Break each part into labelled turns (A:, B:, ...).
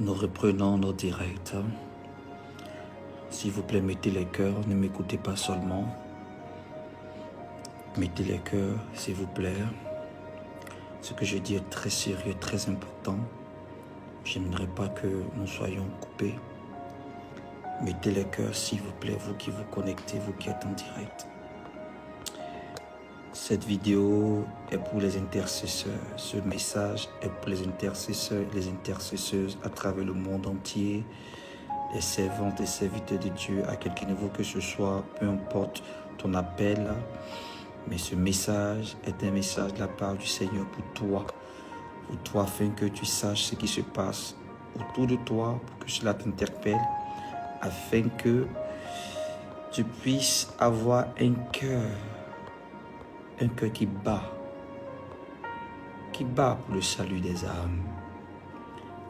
A: Nous reprenons nos directs. S'il vous plaît, mettez les cœurs, ne m'écoutez pas seulement. Mettez les cœurs, s'il vous plaît. Ce que je dis est très sérieux, très important. Je n'aimerais pas que nous soyons coupés. Mettez les cœurs, s'il vous plaît, vous qui vous connectez, vous qui êtes en direct. Cette vidéo est pour les intercesseurs. Ce message est pour les intercesseurs et les intercesseuses à travers le monde entier. Les servantes et serviteurs de Dieu, à quelque niveau que ce soit, peu importe ton appel. Mais ce message est un message de la part du Seigneur pour toi, afin que tu saches ce qui se passe autour de toi, pour que cela t'interpelle, afin que tu puisses avoir un cœur qui bat pour le salut des âmes.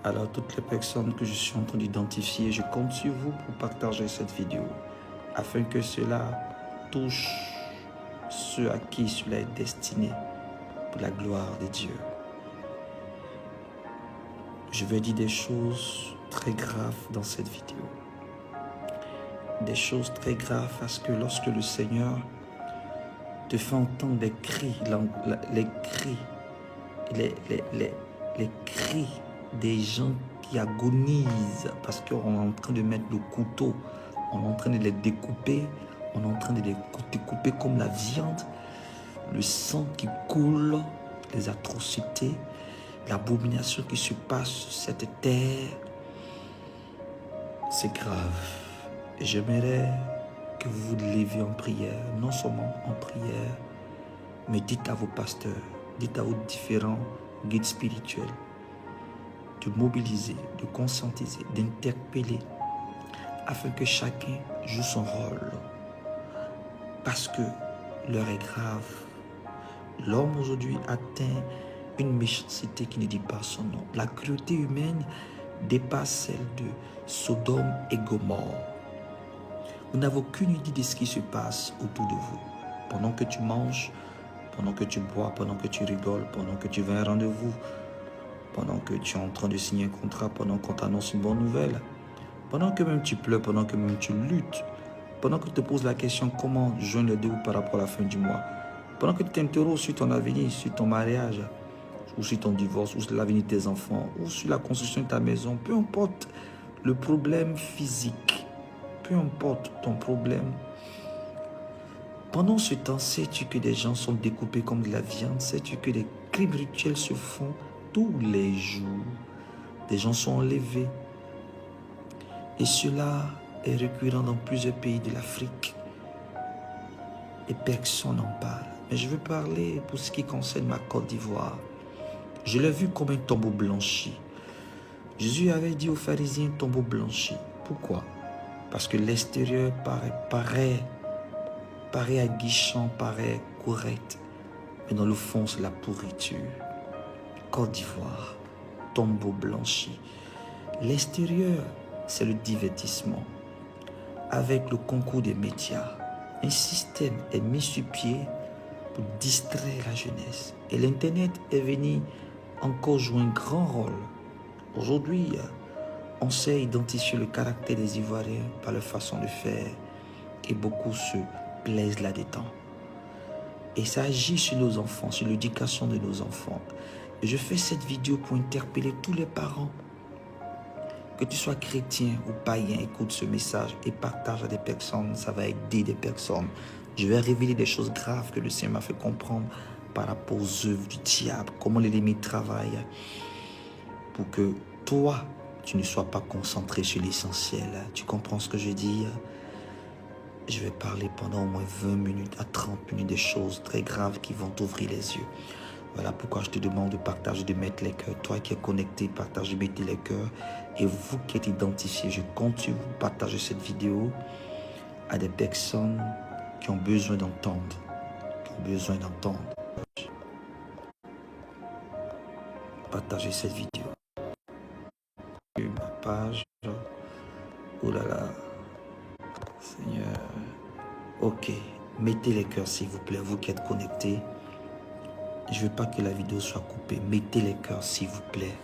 A: Alors toutes les personnes que je suis en train d'identifier, je compte sur vous pour partager cette vidéo, afin que cela touche ceux à qui cela est destiné pour la gloire de Dieu. Je vais dire des choses très graves dans cette vidéo. Des choses très graves parce que lorsque le Seigneur te fait entendre les cris, les cris des gens qui agonisent parce qu'on est en train de mettre le couteau, on est en train de les découper, on est en train de les découper comme la viande, le sang qui coule, les atrocités, l'abomination qui se passe sur cette terre, c'est grave. Et j'aimerais que vous vous leviez en prière, non seulement en prière, mais dites à vos pasteurs, dites à vos différents guides spirituels de mobiliser, de conscientiser, d'interpeller, afin que chacun joue son rôle. Parce que l'heure est grave. L'homme aujourd'hui atteint une méchanceté qui ne dit pas son nom. La cruauté humaine dépasse celle de Sodome et Gomorrhe. Vous n'avez aucune idée de ce qui se passe autour de vous. Pendant que tu manges, pendant que tu bois, pendant que tu rigoles, pendant que tu vas à un rendez-vous, pendant que tu es en train de signer un contrat, pendant qu'on t'annonce une bonne nouvelle, pendant que même tu pleures, pendant que même tu luttes, pendant que tu te poses la question comment joindre les deux par rapport à la fin du mois, pendant que tu t'interroges sur ton avenir, sur ton mariage, ou sur ton divorce, ou sur l'avenir de tes enfants, ou sur la construction de ta maison, peu importe le problème physique, peu importe ton problème. Pendant ce temps, sais-tu que des gens sont découpés comme de la viande? Sais-tu que des crimes rituels se font tous les jours? Des gens sont enlevés. Et cela est récurrent dans plusieurs pays de l'Afrique. Et personne n'en parle. Mais je veux parler pour ce qui concerne ma Côte d'Ivoire. Je l'ai vu comme un tombeau blanchi. Jésus avait dit aux pharisiens tombeau blanchi. Pourquoi? Parce que l'extérieur paraît aguichant, paraît correct. Mais dans le fond, c'est la pourriture. Côte d'Ivoire, tombeau blanchi. L'extérieur, c'est le divertissement. Avec le concours des médias, un système est mis sur pied pour distraire la jeunesse. Et l'Internet est venu encore jouer un grand rôle. Aujourd'hui, on sait identifier le caractère des Ivoiriens par leur façon de faire. Et beaucoup se plaisent là-dedans. Et ça agit sur nos enfants, sur l'éducation de nos enfants. Et je fais cette vidéo pour interpeller tous les parents. Que tu sois chrétien ou païen, écoute ce message et partage à des personnes, ça va aider des personnes. Je vais révéler des choses graves que le Seigneur m'a fait comprendre par rapport aux œuvres du diable, comment les limites travaillent, pour que toi, tu ne sois pas concentré sur l'essentiel. Tu comprends ce que je dis? Je vais parler pendant au moins 20 minutes à 30 minutes des choses très graves qui vont t'ouvrir les yeux. Voilà pourquoi je te demande de partager, de mettre les cœurs. Toi qui es connecté, partage, mettez les cœurs. Et vous qui êtes identifiés, je compte sur vous, partager cette vidéo à des personnes qui ont besoin d'entendre. Partagez cette vidéo. Ma page. Oh là là. Seigneur. Ok. Mettez les cœurs s'il vous plaît, vous qui êtes connectés. Je ne veux pas que la vidéo soit coupée. Mettez les cœurs s'il vous plaît.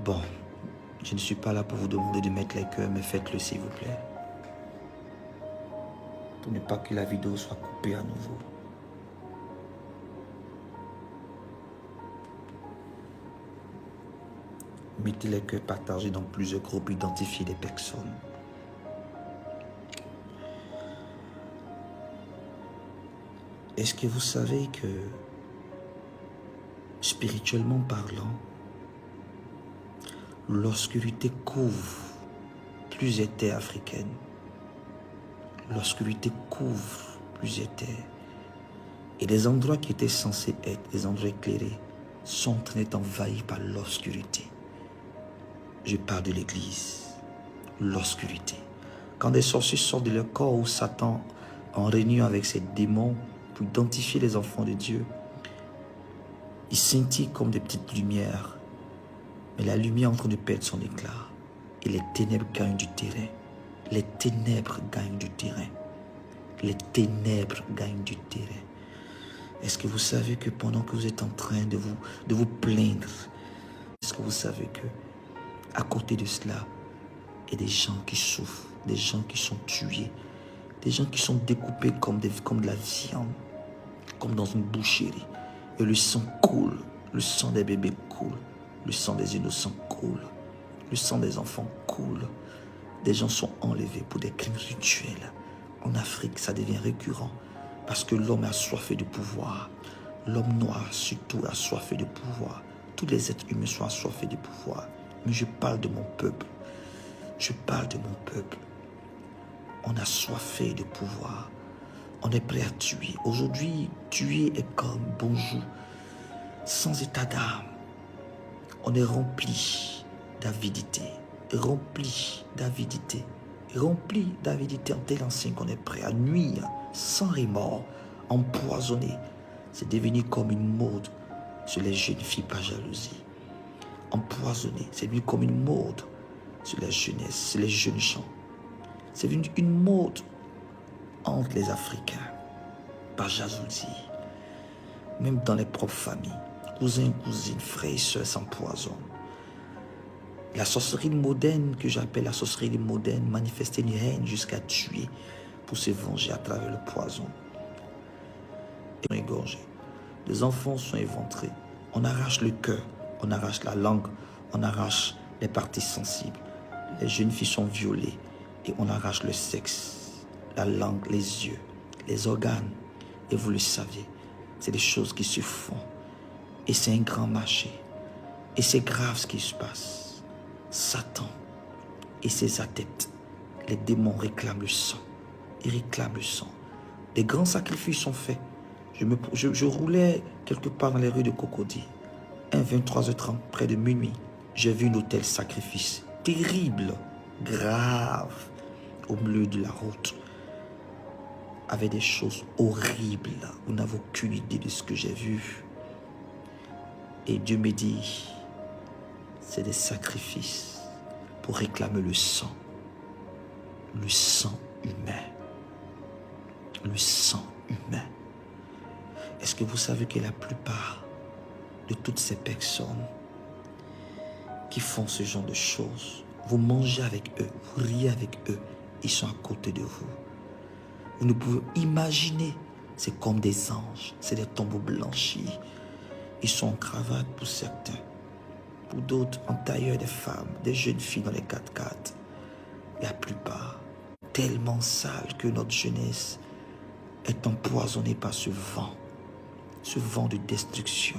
A: Bon, je ne suis pas là pour vous demander de mettre les cœurs, mais faites-le s'il vous plaît. Pour ne pas que la vidéo soit coupée à nouveau. Mettez les cœurs partagés dans plusieurs groupes, identifiez les personnes. Est-ce que vous savez que, spirituellement parlant, l'obscurité couvre plusieurs terres africaines. L'obscurité couvre plusieurs terres. Et les endroits qui étaient censés être des endroits éclairés sont en train d'être envahis par l'obscurité. Je parle de l'église. L'obscurité. Quand des sorciers sortent de leur corps où Satan, en réunion avec ses démons, pour identifier les enfants de Dieu, ils scintillent comme des petites lumières. Mais la lumière est en train de perdre son éclat. Et les ténèbres gagnent du terrain. Les ténèbres gagnent du terrain. Les ténèbres gagnent du terrain. Est-ce que vous savez que pendant que vous êtes en train de vous plaindre, est-ce que vous savez que à côté de cela, il y a des gens qui souffrent, des gens qui sont tués, des gens qui sont découpés comme de la viande, comme dans une boucherie. Et le sang coule, le sang des bébés coule, le sang des innocents coule, le sang des enfants coule. Des gens sont enlevés pour des crimes rituels. En Afrique, ça devient récurrent parce que l'homme a assoiffé de pouvoir. L'homme noir, surtout, a assoiffé de pouvoir. Tous les êtres humains sont assoiffés de pouvoir. Mais je parle de mon peuple. Je parle de mon peuple. On a assoiffé de pouvoir. On est prêt à tuer. Aujourd'hui, tuer est comme bonjour, sans état d'âme. On est rempli d'avidité. Rempli d'avidité. Rempli d'avidité en tel enseigne qu'on est prêt à nuire sans remords, empoisonner. C'est devenu comme une mode sur les jeunes filles par jalousie. Empoisonner, c'est devenu comme une mode sur la jeunesse, sur les jeunes gens. C'est devenu une mode entre les Africains par jalousie. Même dans les propres familles, cousins, cousines, frères et sœurs s'empoisonnent. La sorcellerie moderne, que j'appelle la sorcellerie moderne, manifestait une haine jusqu'à tuer pour se venger à travers le poison. Et égorgés. Les enfants sont éventrés. On arrache le cœur, on arrache la langue, on arrache les parties sensibles. Les jeunes filles sont violées et on arrache le sexe, la langue, les yeux, les organes. Et vous le savez, c'est des choses qui se font. Et c'est un grand marché. Et c'est grave ce qui se passe. Satan et ses adeptes, les démons réclament le sang. Ils réclament le sang. Des grands sacrifices sont faits. Je roulais quelque part dans les rues de Cocody. 23h30, près de minuit, j'ai vu un hôtel sacrifice terrible, grave, au milieu de la route, avec des choses horribles. Vous n'avez aucune idée de ce que j'ai vu. Et Dieu me dit, c'est des sacrifices pour réclamer le sang humain. Le sang humain. Est-ce que vous savez que la plupart de toutes ces personnes qui font ce genre de choses, vous mangez avec eux, vous riez avec eux, ils sont à côté de vous. Vous ne pouvez imaginer, c'est comme des anges, c'est des tombeaux blanchis. Ils sont en cravate pour certains, pour d'autres en tailleur des femmes, des jeunes filles dans les 4x4. La plupart, tellement sales que notre jeunesse est empoisonnée par ce vent de destruction,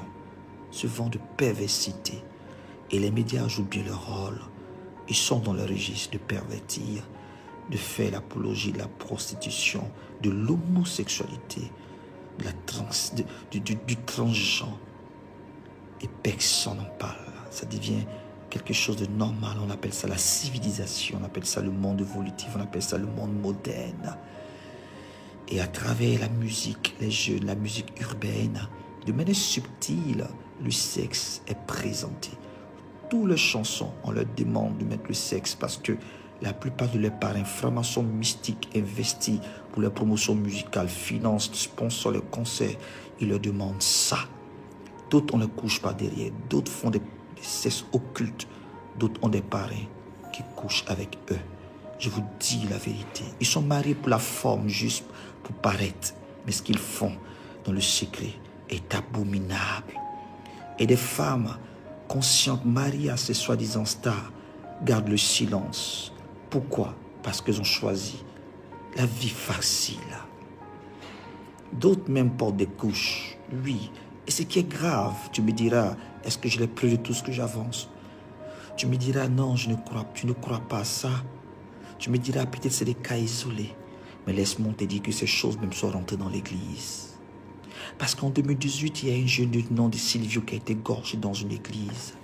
A: ce vent de perversité. Et les médias jouent bien leur rôle. Ils sont dans le registre de pervertir, de faire l'apologie de la prostitution, de l'homosexualité, du transgenre. Et personne n'en parle. Ça devient quelque chose de normal. On appelle ça la civilisation, on appelle ça le monde évolutif, on appelle ça le monde moderne. Et à travers la musique, les jeunes, la musique urbaine, de manière subtile, le sexe est présenté. Toutes les chansons, on leur demande de mettre le sexe parce que la plupart de leurs parents, francs-maçons mystiques, investis pour la promotion musicale, financent, sponsorent les concerts, ils leur demandent ça. D'autres, on ne les couche pas derrière. D'autres font des sexe occultes D'autres ont des parrains qui couchent avec eux. Je vous dis la vérité. Ils sont mariés pour la forme, juste pour paraître. Mais ce qu'ils font dans le secret est abominable. Et des femmes conscientes, mariées à ces soi-disant stars, gardent le silence. Pourquoi? Parce qu'elles ont choisi la vie facile. D'autres même portent des couches. Oui. Et ce qui est grave, tu me diras, est-ce que je l'ai pris de tout ce que j'avance? Tu me diras, non, tu ne crois pas à ça. Tu me diras, peut-être c'est des cas isolés. Mais laisse-moi te dire que ces choses même sont rentrées dans l'église. Parce qu'en 2018, il y a un jeune du nom de Silvio qui a été égorgé dans une église.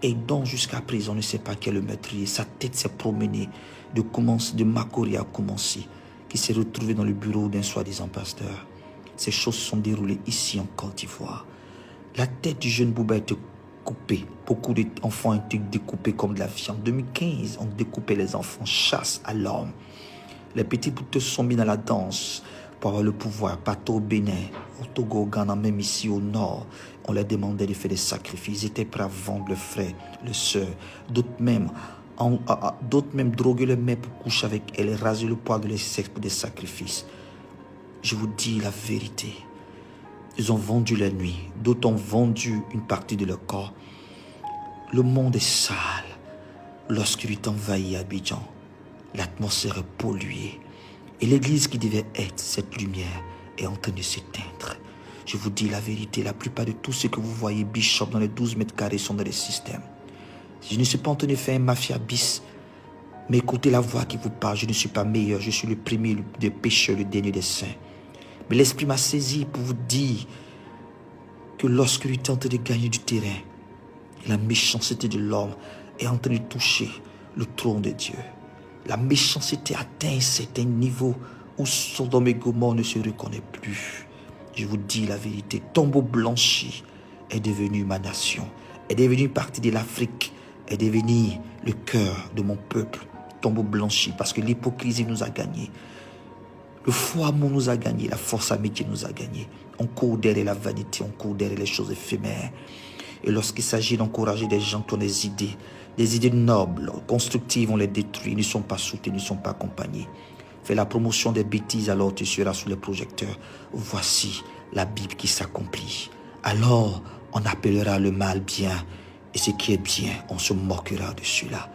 A: Et dont jusqu'à présent, on ne sait pas qui est le meurtrier. Sa tête s'est promenée de Makori à Koumansi, qui s'est retrouvé dans le bureau d'un soi-disant pasteur. Ces choses se sont déroulées ici en Côte d'Ivoire. La tête du jeune Bouba a été coupée. Beaucoup d'enfants ont été découpés comme de la viande. En 2015, on découpait les enfants, chasse à l'homme. Les petits bouteux se sont mis dans la danse pour avoir le pouvoir. Partout au Bénin, au Togo, au Ghana, même ici au nord, on leur demandait de faire des sacrifices. Ils étaient prêts à vendre le frère, le soeur. D'autres même droguaient les mères pour coucher avec elles, raser le poids de leur sexe pour des sacrifices. Je vous dis la vérité. Ils ont vendu la nuit. D'autres ont vendu une partie de leur corps. Le monde est sale. L'obscurité envahit Abidjan. L'atmosphère est polluée. Et l'église qui devait être cette lumière est en train de s'éteindre. Je vous dis la vérité, la plupart de tous ceux que vous voyez bishop dans les 12 mètres carrés sont dans les systèmes. Je ne suis pas en train de faire un mafia bis, mais écoutez la voix qui vous parle. Je ne suis pas meilleur, je suis le premier des pécheurs, le dernier des saints. Mais l'esprit m'a saisi pour vous dire que l'obscurité est en train de gagner du terrain. La méchanceté de l'homme est en train de toucher le trône de Dieu. La méchanceté atteint un certain niveau où Sodome et Gomorrhe ne se reconnaît plus. Je vous dis la vérité, Tombeau blanchi est devenu ma nation, est devenu une partie de l'Afrique, est devenu le cœur de mon peuple. Tombeau blanchi parce que l'hypocrisie nous a gagné. Le faux amour nous a gagné, la force amitié nous a gagné. On court derrière la vanité, on court derrière les choses éphémères. Et lorsqu'il s'agit d'encourager des gens qui ont des idées nobles, constructives, on les détruit, ils ne sont pas soutenus, ils ne sont pas accompagnés. Fais la promotion des bêtises, alors tu seras sous les projecteurs. Voici la Bible qui s'accomplit. Alors, on appellera le mal bien, et ce qui est bien, on se moquera de celui-là.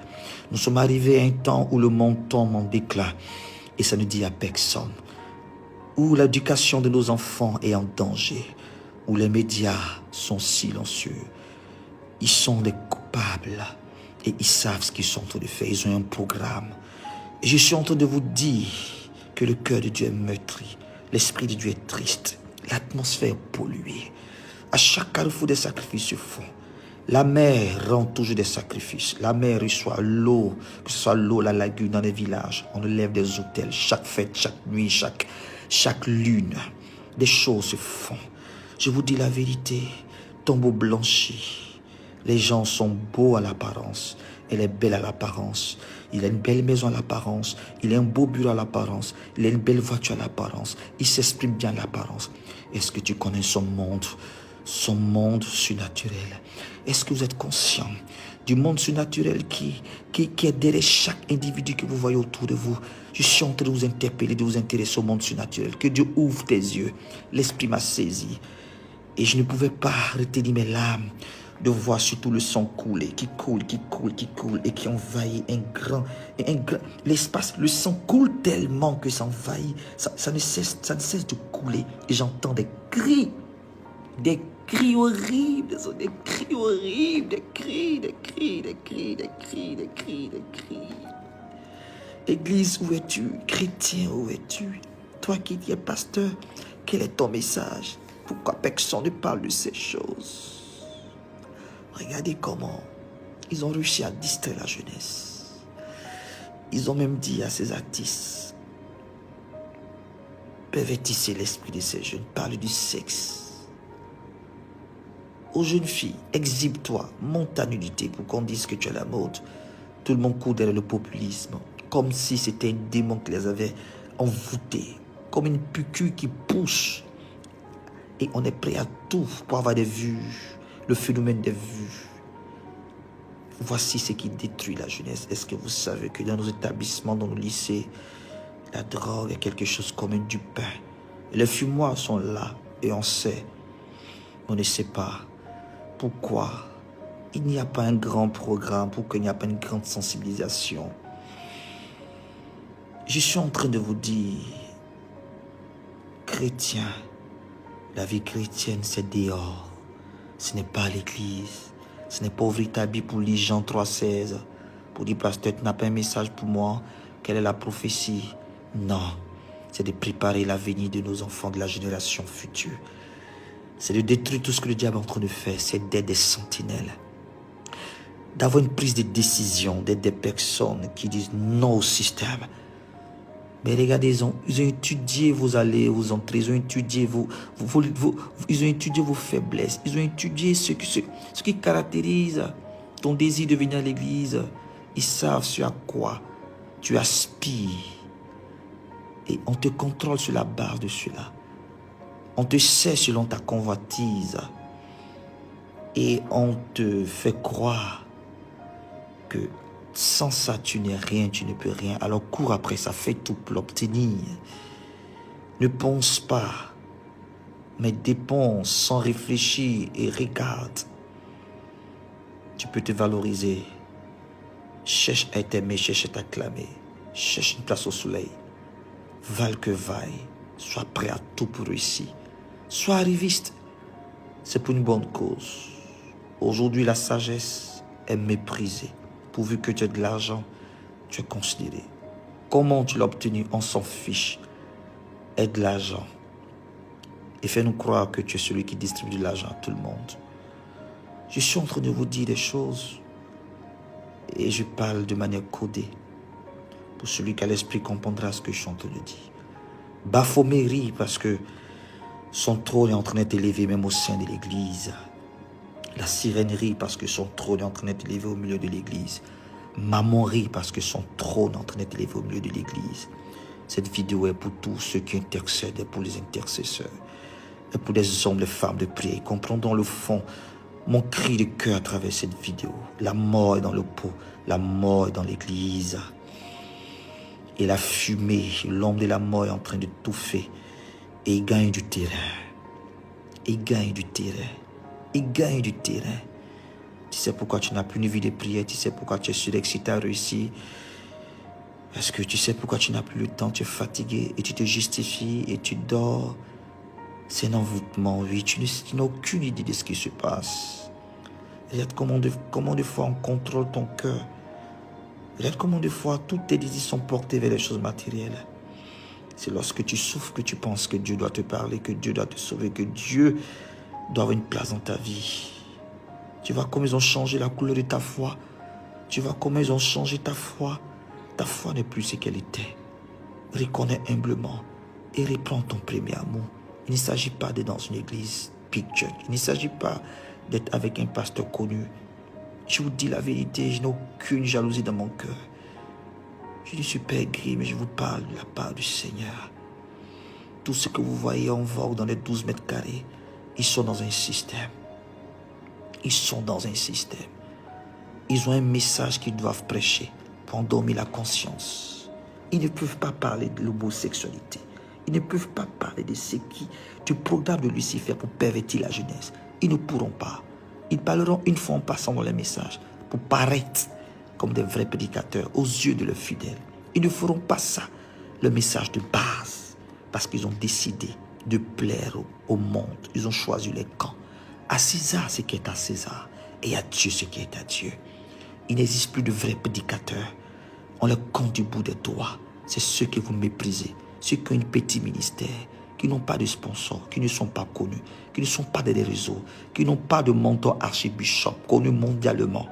A: Nous sommes arrivés à un temps où le monde tombe en déclin, et ça ne dit à personne. Où l'éducation de nos enfants est en danger, où les médias sont silencieux. Ils sont des coupables et ils savent ce qu'ils sont en train de faire. Ils ont un programme. Et je suis en train de vous dire que le cœur de Dieu est meurtri. L'esprit de Dieu est triste. L'atmosphère est polluée. À chaque carrefour, des sacrifices se font. La mer rend toujours des sacrifices. La mer reçoit l'eau, que ce soit l'eau, la lagune dans les villages. On élève des hôtels. Chaque fête, chaque nuit, chaque lune. Des choses se font. Je vous dis la vérité. Tombeau blanchi. Les gens sont beaux à l'apparence. Elle est belle à l'apparence. Il a une belle maison à l'apparence. Il a un beau bureau à l'apparence. Il a une belle voiture à l'apparence. Il s'exprime bien à l'apparence. Est-ce que tu connais son monde surnaturel? Est-ce que vous êtes conscient du monde surnaturel qui est derrière chaque individu que vous voyez autour de vous? Je suis en train de vous interpeller, de vous intéresser au monde surnaturel. Que Dieu ouvre tes yeux. L'esprit m'a saisi. Et je ne pouvais pas retenir mes larmes de voir surtout le sang couler, qui coule, et qui envahit un grand l'espace. Le sang coule tellement que ça envahit, ça ne cesse de couler. Et j'entends des cris horribles, des cris. Église, où es-tu? Chrétien, où es-tu? Toi qui es pasteur, quel est ton message? Pourquoi personne ne parle de ces choses? Regardez comment ils ont réussi à distraire la jeunesse. Ils ont même dit à ces artistes, pervertissez l'esprit de ces jeunes, parlez du sexe. Aux jeunes filles, exhibe-toi, monte ta nudité pour qu'on dise que tu es à la mode. Tout le monde court derrière le populisme, comme si c'était un démon qui les avait envoûtés, comme une piqûre qui pousse. Et on est prêt à tout pour avoir des vues. Le phénomène des vues. Voici ce qui détruit la jeunesse. Est-ce que vous savez que dans nos établissements, dans nos lycées, la drogue est quelque chose comme un du pain. Les fumoirs sont là et on sait. On ne sait pas pourquoi il n'y a pas un grand programme, pourquoi il n'y a pas une grande sensibilisation. Je suis en train de vous dire, chrétien, la vie chrétienne c'est dehors. Ce n'est pas l'église. Ce n'est pas ouvrir ta Bible pour lire Jean 3,16. Pour dire, pasteur, tu n'as pas un message pour moi. Quelle est la prophétie? Non. C'est de préparer l'avenir de nos enfants, de la génération future. C'est de détruire tout ce que le diable est en train de faire. C'est d'être des sentinelles. D'avoir une prise de décision, d'être des personnes qui disent non au système. Mais regardez, ils ont étudié vos allées, vos entrées, ils ont étudié ils ont étudié vos faiblesses, ils ont étudié ce qui caractérise ton désir de venir à l'église. Ils savent sur quoi tu aspires. Et on te contrôle sur la base de cela. On te sait selon ta convoitise. Et on te fait croire que sans ça, tu n'es rien, tu ne peux rien. Alors cours après ça, fais tout pour l'obtenir. Ne pense pas, mais dépense sans réfléchir et regarde. Tu peux te valoriser. Cherche à être aimé, cherche à t'acclamer. Cherche une place au soleil. Val que vaille, sois prêt à tout pour réussir. Sois arriviste. C'est pour une bonne cause. Aujourd'hui, la sagesse est méprisée. Pourvu que tu aies de l'argent, tu es considéré. Comment tu l'as obtenu, on s'en fiche. Aie de l'argent. Et fais-nous croire que tu es celui qui distribue de l'argent à tout le monde. Je suis en train de vous dire des choses. Et je parle de manière codée. Pour celui qui a l'esprit comprendra ce que je suis en train de dire. Baphomet rit parce que son trône est en train d'être élevé même au sein de l'église. La sirène rit parce que son trône est en train d'être élevé au milieu de l'église. Maman rit parce que son trône est en train d'être élevé au milieu de l'église. Cette vidéo est pour tous ceux qui intercèdent, et pour les intercesseurs, et pour les hommes, les femmes de prière. Comprendons le fond, mon cri de cœur à travers cette vidéo. La mort est dans le pot, la mort est dans l'église. Et la fumée, l'homme de la mort est en train de touffer. Et il gagne du terrain. Il gagne du terrain. Il gagne du terrain. Tu sais pourquoi tu n'as plus une vie de prière. Tu sais pourquoi tu es surexcité à réussir. Parce que tu sais pourquoi tu n'as plus le temps. Tu es fatigué et tu te justifies et tu dors. C'est un envoûtement, oui. Tu n'as aucune idée de ce qui se passe. Regarde comment de fois on contrôle ton cœur. Regarde comment de fois toutes tes désirs sont portés vers les choses matérielles. C'est lorsque tu souffres que tu penses que Dieu doit te parler, que Dieu doit te sauver, que Dieu doit avoir une place dans ta vie. Tu vois comment ils ont changé la couleur de ta foi. Tu vois comment ils ont changé ta foi. Ta foi n'est plus ce qu'elle était. Reconnais humblement et reprends ton premier amour. Il ne s'agit pas d'être dans une église big church. Il ne s'agit pas d'être avec un pasteur connu. Je vous dis la vérité, je n'ai aucune jalousie dans mon cœur. Je ne suis pas aigri, mais je vous parle de la part du Seigneur. Tout ce que vous voyez en vogue dans les 12 mètres carrés, ils sont dans un système. Ils sont dans un système. Ils ont un message qu'ils doivent prêcher pour endormir la conscience. Ils ne peuvent pas parler de l'homosexualité. Ils ne peuvent pas parler de ce qui, du programme de Lucifer pour pervertir la jeunesse. Ils ne pourront pas. Ils parleront une fois en passant dans les messages pour paraître comme des vrais prédicateurs aux yeux de leurs fidèles. Ils ne feront pas ça, le message de base, parce qu'ils ont décidé de plaire au monde. Ils ont choisi les camps. À César ce qui est à César et à Dieu ce qui est à Dieu. Il n'existe plus de vrais prédicateurs. On les compte du bout des doigts. C'est ceux que vous méprisez, ceux qui ont un petit ministère, qui n'ont pas de sponsors, qui ne sont pas connus, qui ne sont pas dans les réseaux, qui n'ont pas de mentor archibishop connu mondialement.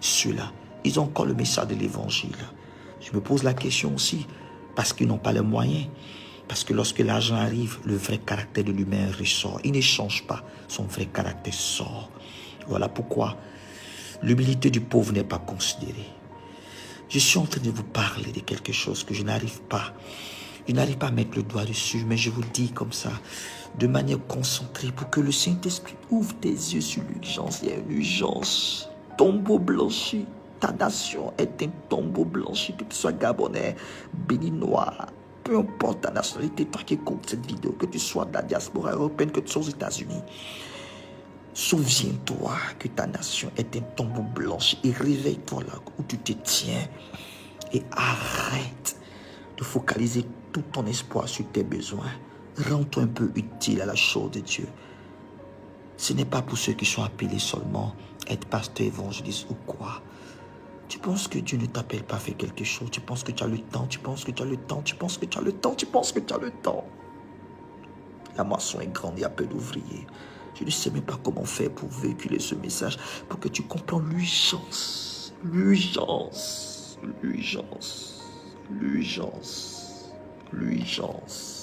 A: Ceux-là, ils ont encore le message de l'évangile. Je me pose la question aussi, parce qu'ils n'ont pas les moyens. Parce que lorsque l'argent arrive, le vrai caractère de l'humain ressort. Il ne change pas, son vrai caractère sort. Voilà pourquoi l'humilité du pauvre n'est pas considérée. Je suis en train de vous parler de quelque chose que je n'arrive pas. Je n'arrive pas à mettre le doigt dessus, mais je vous dis comme ça, de manière concentrée, pour que le Saint-Esprit ouvre tes yeux sur l'urgence. Il y a une urgence tombeau blanchi. Ta nation est un tombeau blanchi, que tu sois gabonais, béninois, peu importe ta nationalité, toi qui écoutes cette vidéo, que tu sois de la diaspora européenne, que tu sois aux États-Unis. Souviens-toi que ta nation est un tombeau blanchi et réveille-toi là où tu te tiens et arrête de focaliser tout ton espoir sur tes besoins. Rends-toi un peu utile à la chose de Dieu. Ce n'est pas pour ceux qui sont appelés seulement être pasteur, évangéliste ou quoi. Tu penses que Dieu ne t'appelle pas à faire quelque chose. Tu penses que tu as le temps, tu penses que tu as le temps, tu penses que tu as le temps, tu penses que tu as le temps. La moisson est grande, il y a peu d'ouvriers. Je ne sais même pas comment faire pour véhiculer ce message, pour que tu comprennes l'urgence, l'urgence, l'urgence, l'urgence, l'urgence.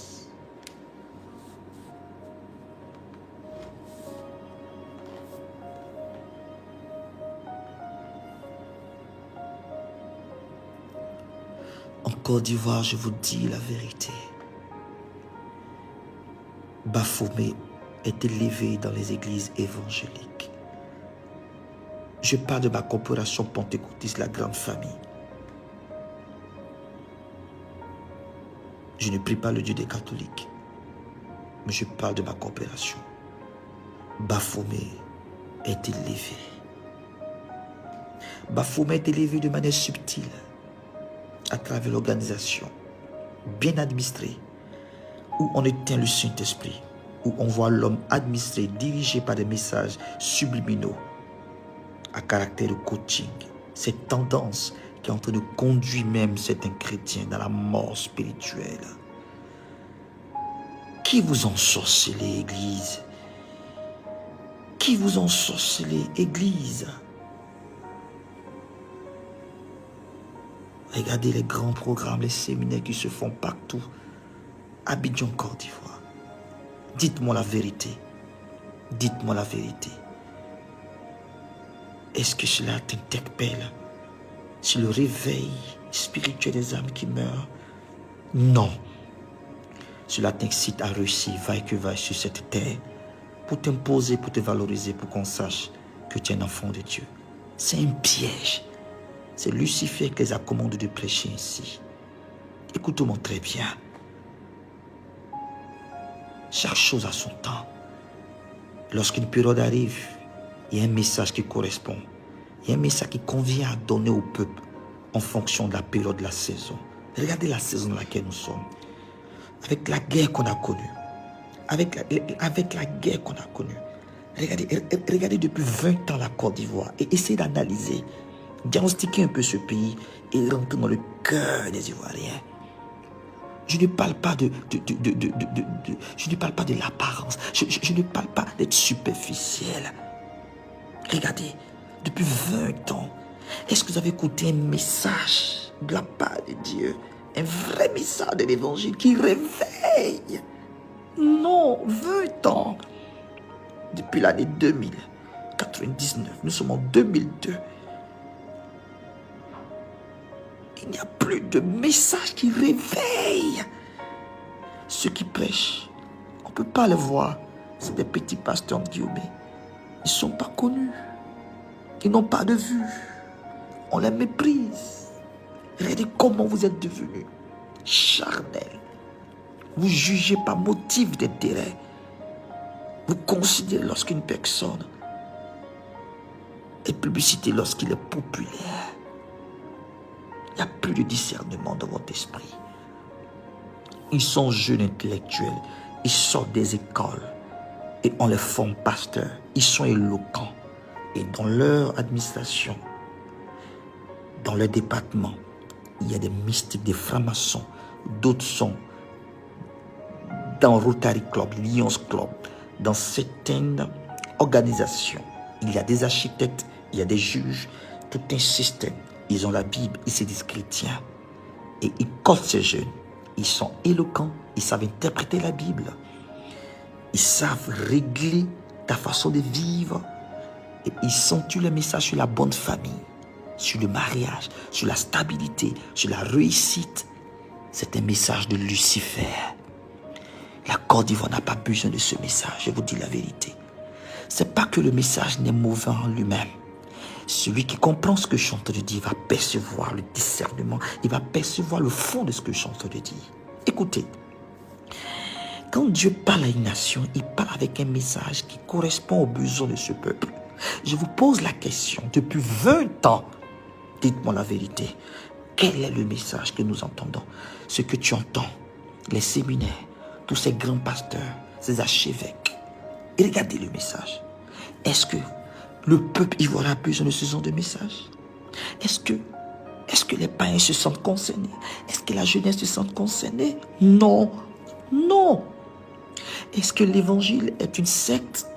A: En Côte d'Ivoire, je vous dis la vérité. Baphomet est élevé dans les églises évangéliques. Je parle de ma corporation pentecôtiste, la grande famille. Je ne prie pas le Dieu des catholiques, mais je parle de ma corporation. Baphomet est élevé. Baphomet est élevé de manière subtile, à travers l'organisation, bien administrée, où on éteint le Saint-Esprit, où on voit l'homme administré, dirigé par des messages subliminaux, à caractère de coaching. Cette tendance qui est en train de conduire même certains chrétiens dans la mort spirituelle. Qui vous ensorcelez, Église? Qui vous ensorcelez, Église? Regardez les grands programmes, les séminaires qui se font partout. Abidjan, Côte d'Ivoire. Dites-moi la vérité. Dites-moi la vérité. Est-ce que cela t'interpelle sur le réveil spirituel des âmes qui meurent? Non. Cela t'incite à réussir, vaille que vaille sur cette terre, pour t'imposer, pour te valoriser, pour qu'on sache que tu es un enfant de Dieu. C'est un piège. C'est Lucifer qui les a commandés de prêcher ainsi. Écoute-moi très bien. Chaque chose a son temps. Lorsqu'une période arrive, il y a un message qui correspond. Il y a un message qui convient à donner au peuple en fonction de la période de la saison. Regardez la saison dans laquelle nous sommes. Avec la guerre qu'on a connue. Avec la guerre qu'on a connue. Regardez depuis 20 ans la Côte d'Ivoire et essayez d'analyser, diagnostiquer un peu ce pays et rentrer dans le cœur des Ivoiriens. Je ne parle pas je ne parle pas de l'apparence. Je ne parle pas d'être superficiel. Regardez, depuis 20 ans, est-ce que vous avez écouté un message de la part de Dieu? Un vrai message de l'évangile qui réveille? Non, 20 ans. Depuis l'année 2099, nous sommes en 2002. Il n'y a plus de message qui réveille. Ceux qui prêchent, on ne peut pas les voir. C'est des petits pasteurs guillemets. Ils ne sont pas connus. Ils n'ont pas de vue. On les méprise. Regardez comment vous êtes devenus charnels. Vous jugez par motif d'intérêt. Vous considérez lorsqu'une personne est publicité, lorsqu'il est populaire. Il n'y a plus de discernement dans votre esprit. Ils sont jeunes intellectuels. Ils sortent des écoles. Et on les forme pasteurs. Ils sont éloquents. Et dans leur administration, dans leur département, il y a des mystiques, des francs-maçons. D'autres sont dans Rotary Club, Lions Club. Dans certaines organisations, il y a des architectes, il y a des juges, tout un système. Ils ont la Bible, ils se disent chrétiens. Et ils coachent ces jeunes. Ils sont éloquents, ils savent interpréter la Bible. Ils savent régler ta façon de vivre. Et ils sentent le message sur la bonne famille, sur le mariage, sur la stabilité, sur la réussite. C'est un message de Lucifer. La Côte d'Ivoire n'a pas besoin de ce message, je vous dis la vérité. Ce n'est pas que le message n'est mauvais en lui-même. Celui qui comprend ce que je suis en train de dire va percevoir le discernement. Il va percevoir le fond de ce que je suis en train de dire. Écoutez, quand Dieu parle à une nation, il parle avec un message qui correspond aux besoins de ce peuple. Je vous pose la question, depuis 20 ans, dites-moi la vérité. Quel est le message que nous entendons? Ce que tu entends, les séminaires, tous ces grands pasteurs, ces archevêques. Et regardez le message. Est-ce que le peuple ivoirien a besoin de ce genre de message? Est-ce que les païens se sentent concernés? Est-ce que la jeunesse se sent concernée? Non. Non. Est-ce que l'évangile est une secte?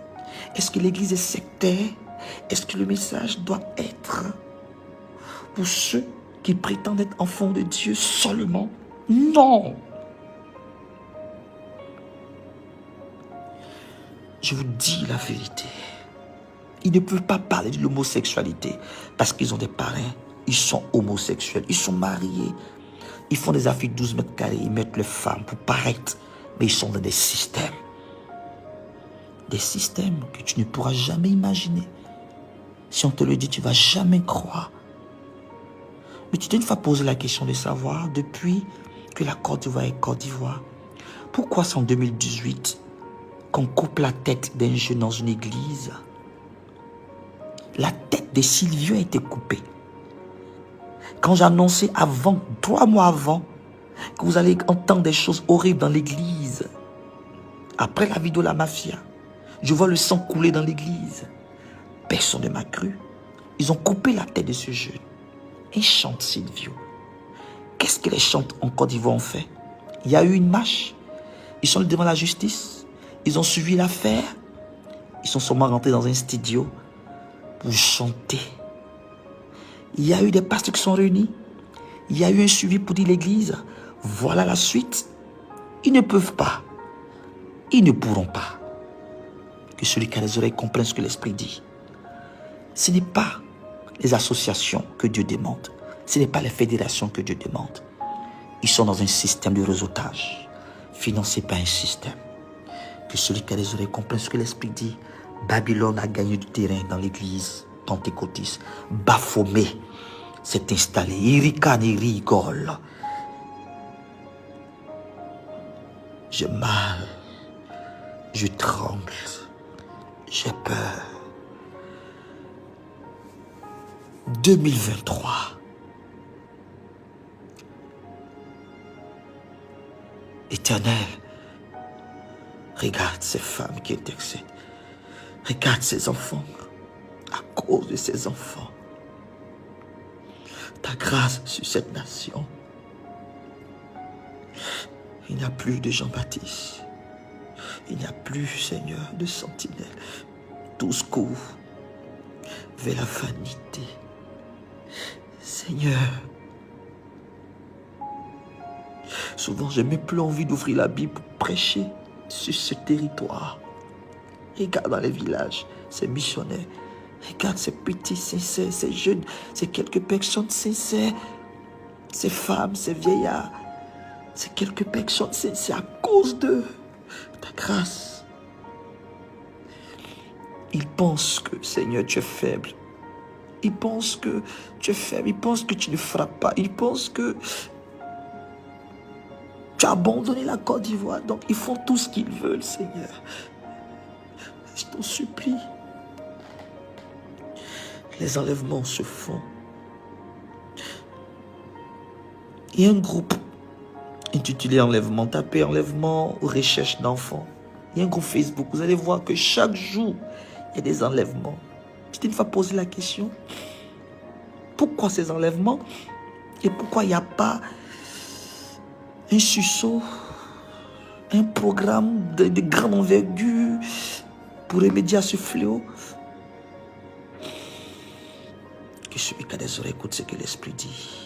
A: Est-ce que l'église est sectaire? Est-ce que le message doit être pour ceux qui prétendent être enfants de Dieu seulement? Non. Je vous dis la vérité. Ils ne peuvent pas parler de l'homosexualité parce qu'ils ont des parrains. Ils sont homosexuels. Ils sont mariés. Ils font des affaires de 12 mètres carrés. Ils mettent les femmes pour paraître. Mais ils sont dans des systèmes. Des systèmes que tu ne pourras jamais imaginer. Si on te le dit, tu ne vas jamais croire. Mais tu t'es une fois posé la question de savoir, depuis que la Côte d'Ivoire est Côte d'Ivoire, pourquoi c'est en 2018 qu'on coupe la tête d'un jeune dans une église? La tête de Silvio a été coupée. Quand j'ai annoncé avant, 3 mois avant, que vous allez entendre des choses horribles dans l'église, après la vidéo de la mafia, je vois le sang couler dans l'église. Personne ne m'a cru. Ils ont coupé la tête de ce jeune. Et chante Silvio. Qu'est-ce que les chantes en Côte d'Ivoire ont fait? Il y a eu une marche. Ils sont devant la justice. Ils ont suivi l'affaire. Ils sont sûrement rentrés dans un studio pour chanter. Il y a eu des pasteurs qui sont réunis. Il y a eu un suivi pour dire l'église. Voilà la suite. Ils ne peuvent pas. Ils ne pourront pas. Que celui qui a les oreilles comprenne ce que l'Esprit dit. Ce n'est pas les associations que Dieu demande. Ce n'est pas les fédérations que Dieu demande. Ils sont dans un système de réseautage, financé par un système. Que celui qui a les oreilles comprenne ce que l'Esprit dit. Babylone a gagné du terrain dans l'église pentecôtiste. Baphomet s'est installé. Il ricane, il rigole. J'ai mal. Je tremble. J'ai peur. 2023. Éternel, regarde ces femmes qui intercèdent. Regarde ces enfants. À cause de ces enfants. Ta grâce sur cette nation. Il n'y a plus de Jean-Baptiste. Il n'y a plus, Seigneur, de sentinelles. Tous courent vers la vanité. Seigneur, souvent j'ai même plus envie d'ouvrir la Bible pour prêcher sur ce territoire. Regarde dans les villages, ces missionnaires. Regarde ces petits sincères, ces jeunes, ces quelques personnes sincères, ces femmes, ces vieillards. Ces quelques personnes, c'est à cause de ta grâce. Ils pensent que, Seigneur, tu es faible. Ils pensent que tu es faible. Ils pensent que tu ne frappes pas. Ils pensent que tu as abandonné la Côte d'Ivoire. Donc, ils font tout ce qu'ils veulent, Seigneur. Je t'en supplie. Les enlèvements se font. Il y a un groupe intitulé Enlèvement. Tapez Enlèvement ou recherche d'enfants. Il y a un groupe Facebook. Vous allez voir que chaque jour, il y a des enlèvements. Tu t'es une fois posé la question, pourquoi ces enlèvements? Et pourquoi il n'y a pas un sursaut, un programme de grande envergure pour remédier à ce fléau? Que celui qui a des oreilles écoute ce que l'Esprit dit.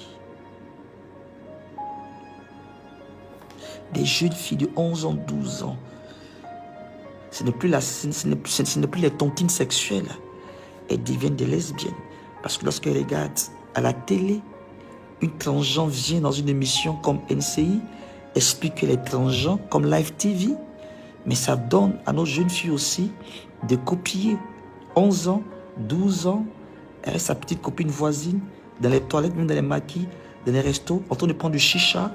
A: Des jeunes filles de 11 ans, 12 ans. Ce n'est plus les tontines sexuelles. Elles deviennent des lesbiennes. Parce que lorsqu'elles regardent à la télé, une transgenre vient dans une émission comme NCI, explique que les transgenres, comme Live TV, mais ça donne à nos jeunes filles aussi de copier 11 ans, 12 ans, avec sa petite copine voisine, dans les toilettes, même dans les maquis, dans les restos, en train de prendre du chicha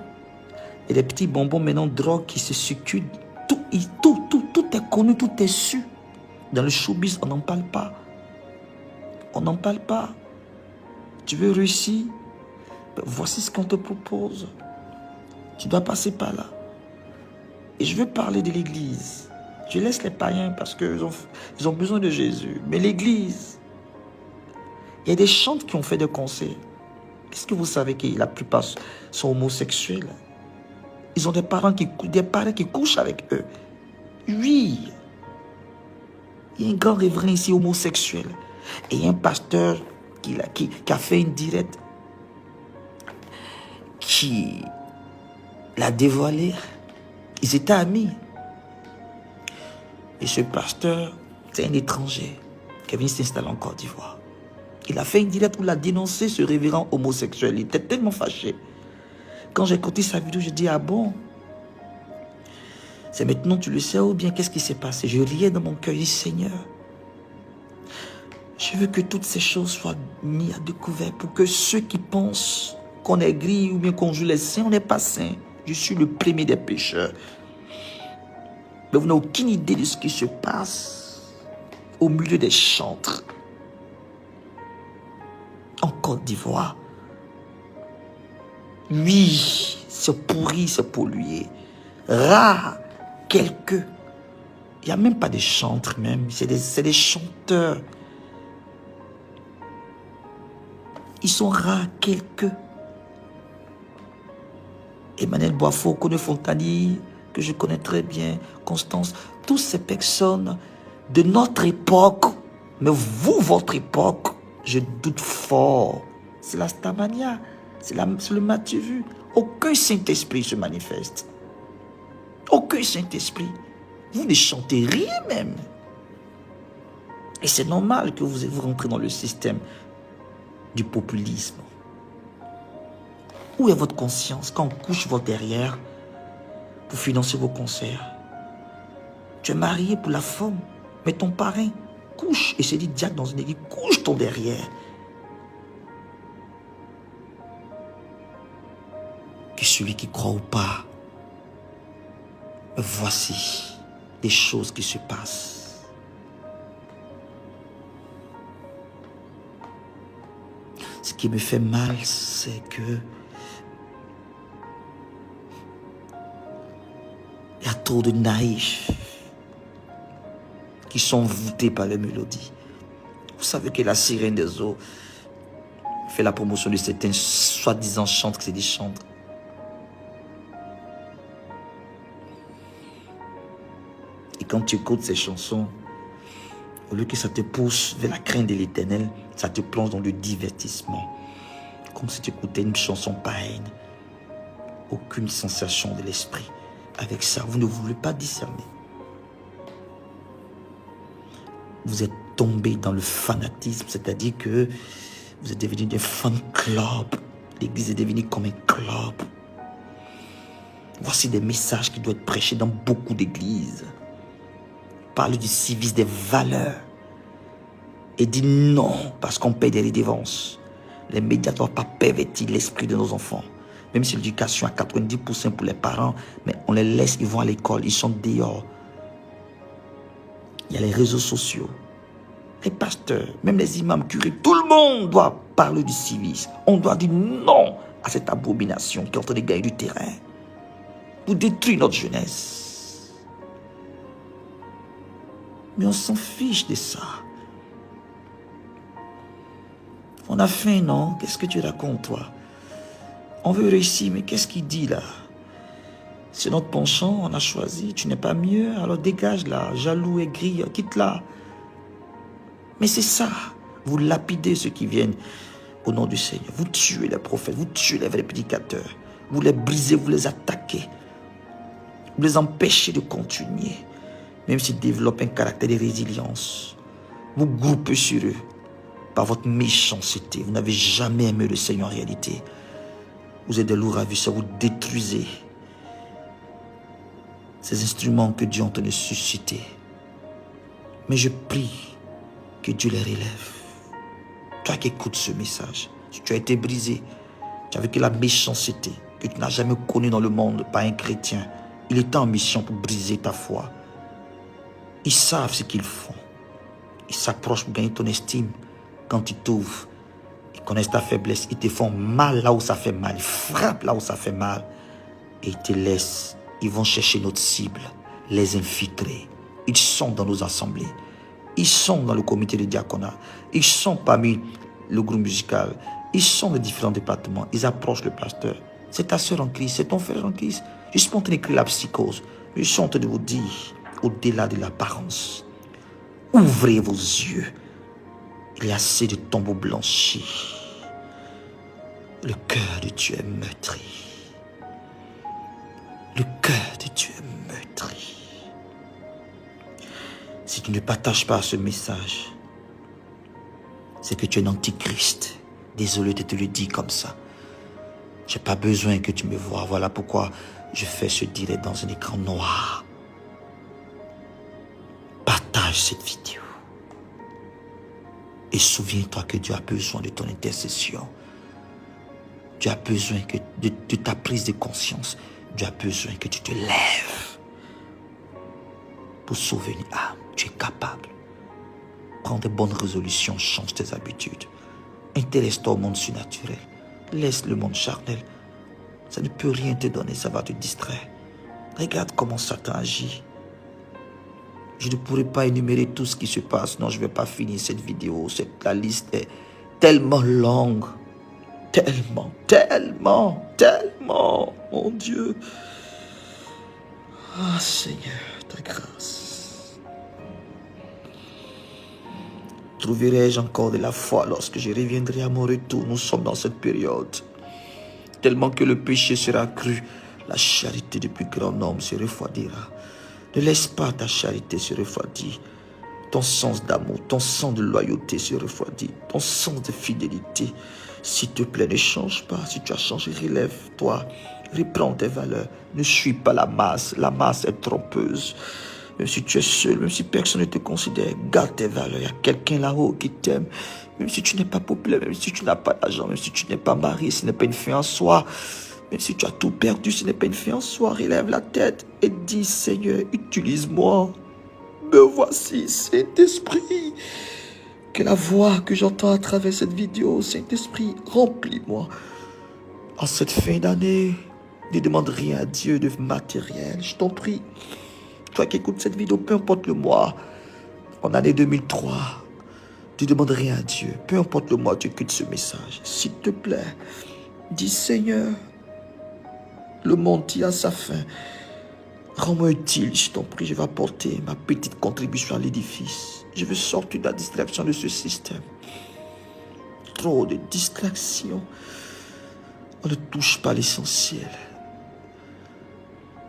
A: et des petits bonbons maintenant drogue qui se circulent. Tout est connu, tout est su. Dans le showbiz, on n'en parle pas. On n'en parle pas. Tu veux réussir? Ben, voici ce qu'on te propose. Tu dois passer par là. Et je veux parler de l'église. Je laisse les païens parce qu'ils ont besoin de Jésus. Mais l'église, il y a des chantres qui ont fait des concerts. Est-ce que vous savez que la plupart sont homosexuels? Ils ont des parents qui couchent avec eux. Oui. Il y a un grand révérend ici homosexuel. Et il y a un pasteur qui a fait une directe qui l'a dévoilé. Ils étaient amis. Et ce pasteur, c'est un étranger qui est venu s'installer en Côte d'Ivoire. Il a fait une directe où il a dénoncé ce révérend homosexuel. Il était tellement fâché. Quand j'ai écouté sa vidéo, je dis, ah bon? C'est maintenant tu le sais ou bien qu'est-ce qui s'est passé? Je riais dans mon cœur, je dis, Seigneur, je veux que toutes ces choses soient mises à découvert pour que ceux qui pensent qu'on est gris ou bien qu'on joue les saints, on n'est pas saints. Je suis le premier des pécheurs. Mais vous n'avez aucune idée de ce qui se passe au milieu des chantres en Côte d'Ivoire. Oui, c'est pourri, c'est pollué. Rare, quelques. Il n'y a même pas des chantres même, c'est des chanteurs. Ils sont rares, quelques. Emmanuel Boifo, Kone Fontani, que je connais très bien, Constance, toutes ces personnes de notre époque, mais vous, votre époque, je doute fort. C'est la Starmania, c'est le Mathieu vu. Aucun Saint-Esprit se manifeste. Aucun Saint-Esprit. Vous ne chantez rien même. Et c'est normal que vous rentrez dans le système du populisme. Où est votre conscience quand on couche votre derrière pour financer vos concerts? Tu es marié pour la femme, mais ton parrain couche, et c'est dit diacre dans une église, couche ton derrière. Que celui qui croit ou pas, voici des choses qui se passent. Ce qui me fait mal, c'est que il y a trop de naïfs qui sont voûtés par les mélodies. Vous savez que la sirène des eaux fait la promotion de certains soi-disant chantres, que c'est des chantres. Et quand tu écoutes ces chansons, au lieu que ça te pousse vers la crainte de l'Éternel, ça te plonge dans le divertissement. Comme si tu écoutais une chanson païenne. Aucune sensation de l'esprit. Avec ça, vous ne voulez pas discerner. Vous êtes tombé dans le fanatisme, c'est-à-dire que vous êtes devenu des fan club. L'église est devenue comme un club. Voici des messages qui doivent être prêchés dans beaucoup d'églises. Parle du civisme, des valeurs. Et dit non, parce qu'on paye des redevances. Les médias ne doivent pas pervertir l'esprit de nos enfants. Même si l'éducation à 90% pour les parents, mais on les laisse, ils vont à l'école, ils sont dehors. Il y a les réseaux sociaux, les pasteurs, même les imams, curés, tout le monde doit parler du civisme. On doit dire non à cette abomination qui est en train de gagner du terrain pour détruire notre jeunesse. Mais on s'en fiche de ça. On a faim, non? Qu'est-ce que tu racontes, toi? On veut réussir, mais qu'est-ce qu'il dit là? C'est notre penchant, on a choisi, tu n'es pas mieux, alors dégage là, jaloux, aigri, quitte là. Mais c'est ça, vous lapidez ceux qui viennent au nom du Seigneur. Vous tuez les prophètes, vous tuez les vrais prédicateurs, vous les brisez, vous les attaquez, vous les empêchez de continuer, même s'ils développent un caractère de résilience. Vous groupez sur eux par votre méchanceté. Vous n'avez jamais aimé le Seigneur en réalité. Vous êtes des loups ravisseurs, vous détruisez ces instruments que Dieu est en train de susciter. Mais je prie que Dieu les relève. toi qui écoutes ce message, si tu as été brisé, tu as vécu la méchanceté que tu n'as jamais connue dans le monde par un chrétien, il est en mission pour briser ta foi. Ils savent ce qu'ils font. Ils s'approchent pour gagner ton estime. Quand ils t'ouvrent, ils connaissent ta faiblesse. Ils te font mal là où ça fait mal. Ils frappent là où ça fait mal. Et ils te laissent. Ils vont chercher notre cible, les infiltrer. Ils sont dans nos assemblées. Ils sont dans le comité de diaconat. Ils sont parmi le groupe musical. Ils sont dans différents départements. Ils approchent le pasteur. C'est ta soeur en Christ, c'est ton frère en Christ. Je suis en train d'écrire la psychose. Je suis en train de vous dire, au-delà de l'apparence, ouvrez vos yeux. Il y a assez de tombeaux blanchis. Le cœur de Dieu est meurtri. Le cœur de Dieu est meurtri. Si tu ne partages pas ce message, c'est que tu es un antichrist. Désolé de te le dire comme ça. Je n'ai pas besoin que tu me vois. Voilà pourquoi je fais ce direct dans un écran noir. Partage cette vidéo. Et souviens-toi que Dieu a besoin de ton intercession. Dieu a besoin de ta prise de conscience. Dieu a besoin que tu te lèves pour sauver une âme. Tu es capable. Prends de bonnes résolutions, change tes habitudes. Intéresse-toi au monde surnaturel. Laisse le monde charnel. Ça ne peut rien te donner, ça va te distraire. Regarde comment Satan agit. Je ne pourrais pas énumérer tout ce qui se passe. Non, je ne vais pas finir cette vidéo. La liste est tellement longue. Tellement, mon Dieu. Ah, Seigneur, ta grâce. Trouverai-je encore de la foi lorsque je reviendrai à mon retour? Nous sommes dans cette période. Tellement que le péché sera cru, la charité du plus grand nombre se refroidira. Ne laisse pas ta charité se refroidir. Ton sens d'amour, ton sens de loyauté se refroidit. Ton sens de fidélité. S'il te plaît, ne change pas. Si tu as changé, relève-toi. Reprends tes valeurs. Ne suis pas la masse. La masse est trompeuse. Même si tu es seul, même si personne ne te considère, garde tes valeurs. Il y a quelqu'un là-haut qui t'aime. Même si tu n'es pas populaire, même si tu n'as pas d'argent, même si tu n'es pas marié, ce n'est pas une fin en soi. Même si tu as tout perdu, ce n'est pas une fin en soi. Relève la tête et dis, Seigneur, utilise-moi. Me voici, Saint-Esprit. Que la voix que j'entends à travers cette vidéo, Saint-Esprit, remplis-moi. En cette fin d'année, ne demande rien à Dieu de matériel. Je t'en prie. Toi qui écoutes cette vidéo, peu importe le mois, en année 2003, ne demande rien à Dieu. Peu importe le mois, tu écoutes ce message. S'il te plaît, dis Seigneur, le monde tire à sa fin. Rends-moi utile, je t'en prie, je vais apporter ma petite contribution à l'édifice. Je veux sortir de la distraction de ce système. Trop de distractions. On ne touche pas l'essentiel.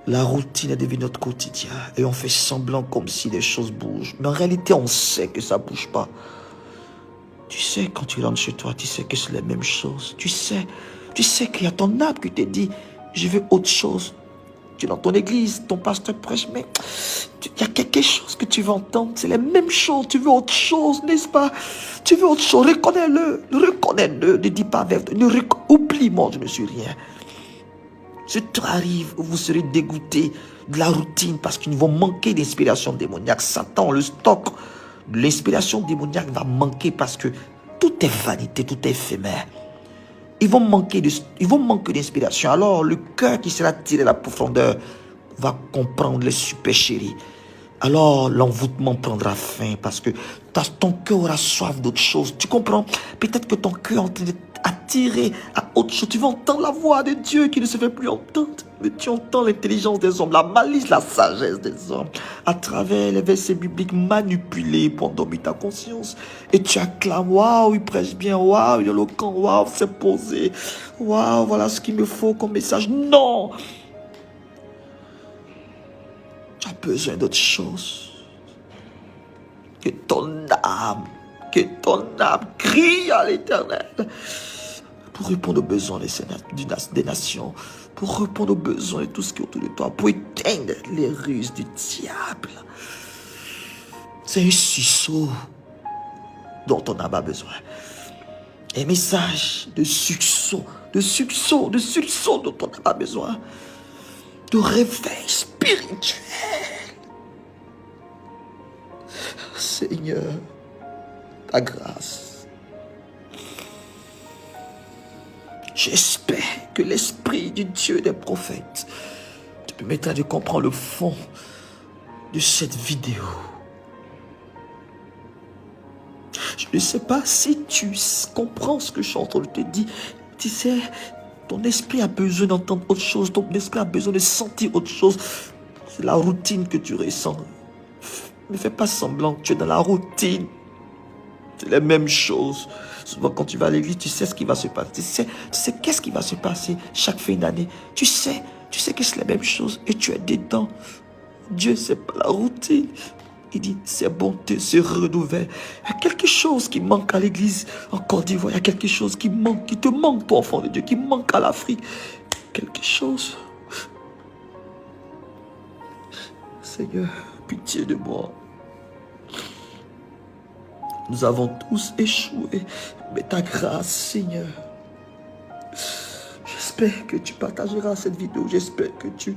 A: La routine est devenue notre quotidien et on fait semblant comme si les choses bougent. Mais en réalité, on sait que ça ne bouge pas. Tu sais, quand tu rentres chez toi, tu sais que c'est la même chose. Tu sais qu'il y a ton âme qui te dit, je veux autre chose. Tu es dans ton église, ton pasteur prêche, mais il y a quelque chose que tu veux entendre. C'est la même chose, tu veux autre chose, n'est-ce pas? Tu veux autre chose, reconnais-le. Reconnais-le, ne dis pas avec. Oublie-moi, je ne suis rien. Ce temps arrive où vous serez dégoûtés de la routine parce qu'ils vont manquer d'inspiration démoniaque. Satan, le stock de l'inspiration démoniaque va manquer parce que tout est vanité, tout est éphémère. Ils vont manquer d'inspiration. Alors, le cœur qui sera tiré à la profondeur va comprendre les supercheries. Alors, l'envoûtement prendra fin parce que ton cœur aura soif d'autre chose. Tu comprends? Peut-être que ton cœur est en train d'être attiré à autre chose. Tu vas entendre la voix de Dieu qui ne se fait plus entendre. Mais tu entends l'intelligence des hommes, la malice, la sagesse des hommes à travers les versets bibliques manipulés pour endormir ta conscience. Et tu acclames, waouh, il prêche bien, waouh, il est éloquent, waouh, c'est posé, waouh, voilà ce qu'il me faut comme message. Non! Tu as besoin d'autre chose. Que ton âme crie à l'Éternel pour répondre aux besoins des nations, pour répondre aux besoins de tout ce qui est autour de toi, pour éteindre les ruses du diable. C'est un sursaut dont ton âme a besoin. Un message de succès, dont on n'a pas besoin. De réveil spirituel. Seigneur, ta grâce. J'espère que l'esprit du Dieu des prophètes te permettra de comprendre le fond de cette vidéo. Je ne sais pas si tu comprends ce que je suis en train de te dire. Tu sais, ton esprit a besoin d'entendre autre chose. Ton esprit a besoin de sentir autre chose. C'est la routine que tu ressens. Ne fais pas semblant, tu es dans la routine. C'est les mêmes choses. Souvent, quand tu vas à l'église, tu sais ce qui va se passer. Tu sais qu'est-ce qui va se passer chaque fin d'année. Tu sais que c'est la même chose et tu es dedans. Dieu, c'est pas la routine. Il dit, c'est bon de se renouveler. Il y a quelque chose qui manque à l'église en Côte d'Ivoire. Il y a quelque chose qui te manque, toi, enfant de Dieu, qui manque à l'Afrique. Quelque chose. Seigneur, pitié de moi. Nous avons tous échoué, mais ta grâce, Seigneur. J'espère que tu partageras cette vidéo. J'espère que tu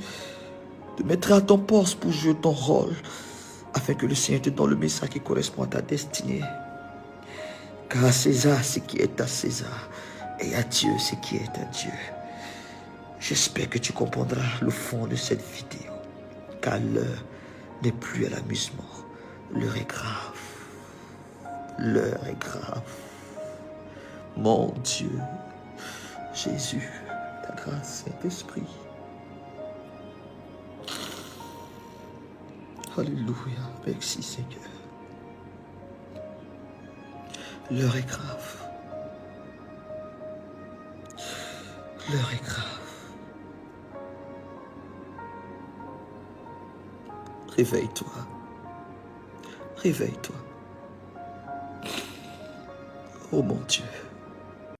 A: te mettras à ton poste pour jouer ton rôle, afin que le Seigneur te donne le message qui correspond à ta destinée. Car à César, ce qui est à César, et à Dieu, ce qui est à Dieu. J'espère que tu comprendras le fond de cette vidéo, car l'heure n'est plus à l'amusement. L'heure est grave. L'heure est grave. Mon Dieu, Jésus, ta grâce, Saint-Esprit. Alléluia, merci Seigneur. L'heure est grave. L'heure est grave. Réveille-toi. Réveille-toi. Oh mon Dieu.